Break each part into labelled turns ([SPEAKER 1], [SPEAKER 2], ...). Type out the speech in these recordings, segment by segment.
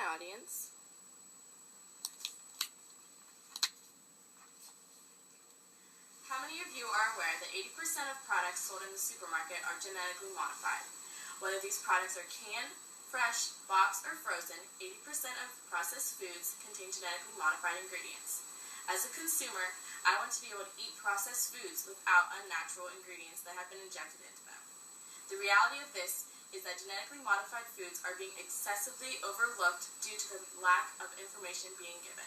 [SPEAKER 1] audience. How many of you are aware that 80% of products sold in the supermarket are genetically modified? Whether these products are canned, fresh, boxed, or frozen, 80% of processed foods contain genetically modified ingredients. As a consumer, I want to be able to eat processed foods without unnatural ingredients that have been injected into them. The reality of this is that genetically modified foods are being excessively overlooked due to the lack of information being given.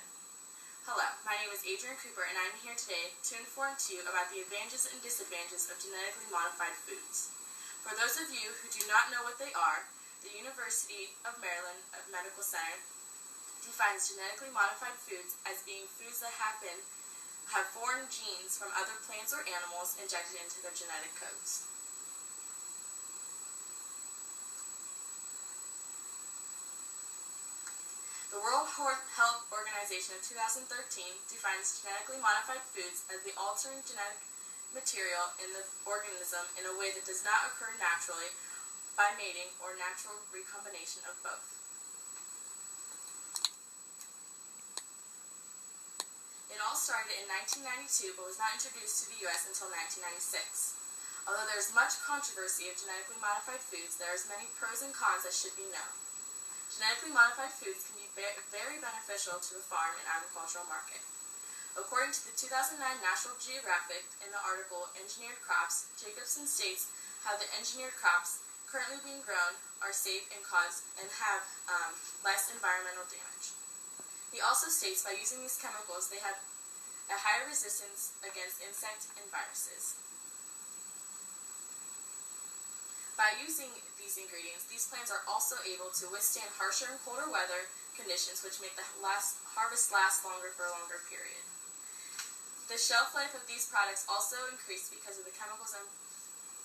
[SPEAKER 1] Hello, my name is Adrian Cooper, and I'm here today to inform to you about the advantages and disadvantages of genetically modified foods. For those of you who do not know what they are, the University of Maryland Medical Center defines genetically modified foods as being foods that have foreign genes from other plants or animals injected into their genetic codes. The World Health Organization of 2013 defines genetically modified foods as the altering genetic material in the organism in a way that does not occur naturally by mating or natural recombination of both. It all started in 1992 but was not introduced to the U.S. until 1996. Although there is much controversy of genetically modified foods, there is many pros and cons that should be known. Genetically modified foods can be very beneficial to the farm and agricultural market. According to the 2009 National Geographic, in the article Engineered Crops, Jacobson states how the engineered crops currently being grown are safe and have less environmental damage. He also states by using these chemicals they have a higher resistance against insects and viruses. By using these ingredients, these plants are also able to withstand harsher and colder weather conditions, which make the harvest last longer for a longer period. The shelf life of these products also increase because of the chemicals and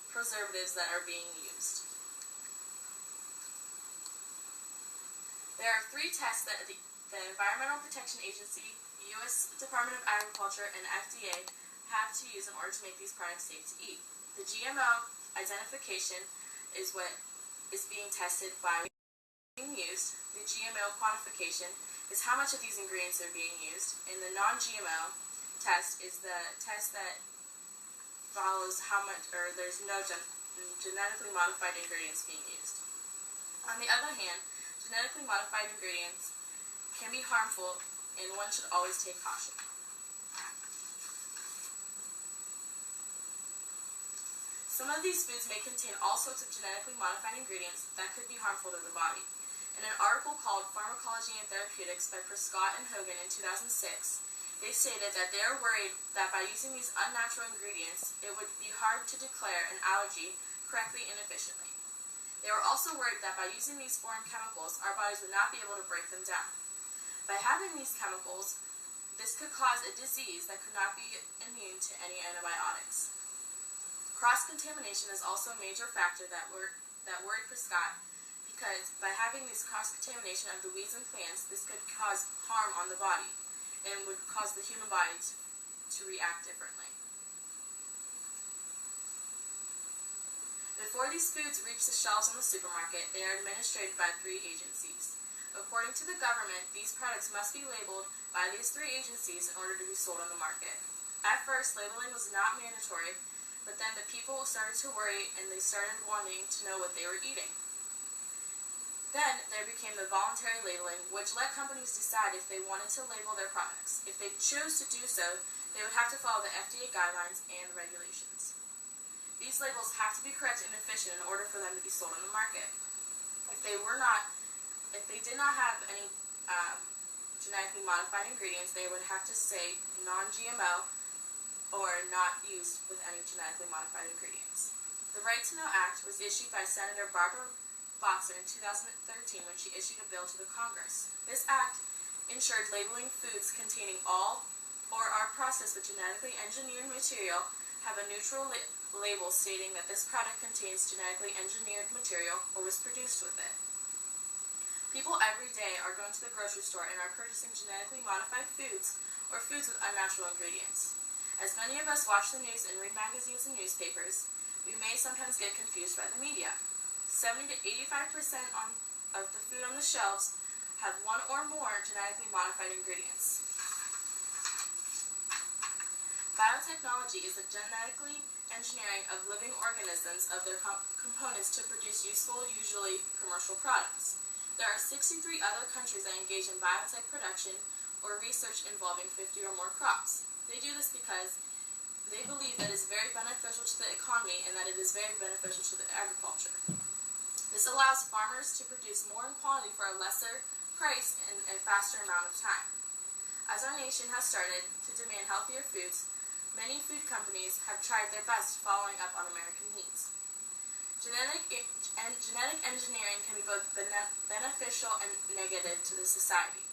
[SPEAKER 1] preservatives that are being used. There are 3 tests that the Environmental Protection Agency, U.S. Department of Agriculture, and FDA have to use in order to make these products safe to eat. The GMO identification is what is being tested by being used. The GMO quantification is how much of these ingredients are being used, and the non-GMO test is the test that follows how much, or there's no genetically modified ingredients being used. On the other hand, genetically modified ingredients can be harmful, and one should always take caution. Some of these foods may contain all sorts of genetically modified ingredients that could be harmful to the body. In an article called Pharmacology and Therapeutics by Prescott and Hogan in 2006, they stated that they are worried that by using these unnatural ingredients, it would be hard to declare an allergy correctly and efficiently. They were also worried that by using these foreign chemicals, our bodies would not be able to break them down. By having these chemicals, this could cause a disease that could not be immune to any antibiotics. Cross-contamination is also a major factor that worried Prescott, because by having this cross-contamination of the weeds and plants, this could cause harm on the body and would cause the human body to react differently. Before these foods reach the shelves on the supermarket, they are administered by 3 agencies. According to the government, these products must be labeled by these 3 agencies in order to be sold on the market. At first, labeling was not mandatory, but then the people started to worry and they started wanting to know what they were eating. Then there became the voluntary labeling, which let companies decide if they wanted to label their products. If they chose to do so, they would have to follow the FDA guidelines and regulations. These labels have to be correct and efficient in order for them to be sold on the market. If they did not have any genetically modified ingredients, they would have to say non-GMO or not used with any genetically modified ingredients. The Right to Know Act was issued by Senator Barbara Boxer in 2013 when she issued a bill to the Congress. This act ensured labeling foods containing all or are processed with genetically engineered material have a neutral label stating that this product contains genetically engineered material or was produced with it. People every day are going to the grocery store and are purchasing genetically modified foods or foods with unnatural ingredients. As many of us watch the news and read magazines and newspapers, we may sometimes get confused by the media. 70 to 85% of the food on the shelves have one or more genetically modified ingredients. Biotechnology is the genetically engineering of living organisms of their components to produce useful, usually commercial products. There are 63 other countries that engage in biotech production or research involving 50 or more crops. They do this because they believe that it is very beneficial to the economy and that it is very beneficial to the agriculture. This allows farmers to produce more in quantity for a lesser price in a faster amount of time. As our nation has started to demand healthier foods, many food companies have tried their best following up on American needs. Genetic engineering can be both beneficial and negative to the society.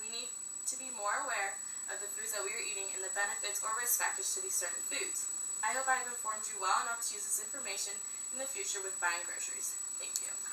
[SPEAKER 1] We need to be more aware of the foods that we are eating and the benefits or risk factors to these certain foods. I hope I have informed you well enough to use this information in the future with buying groceries. Thank you.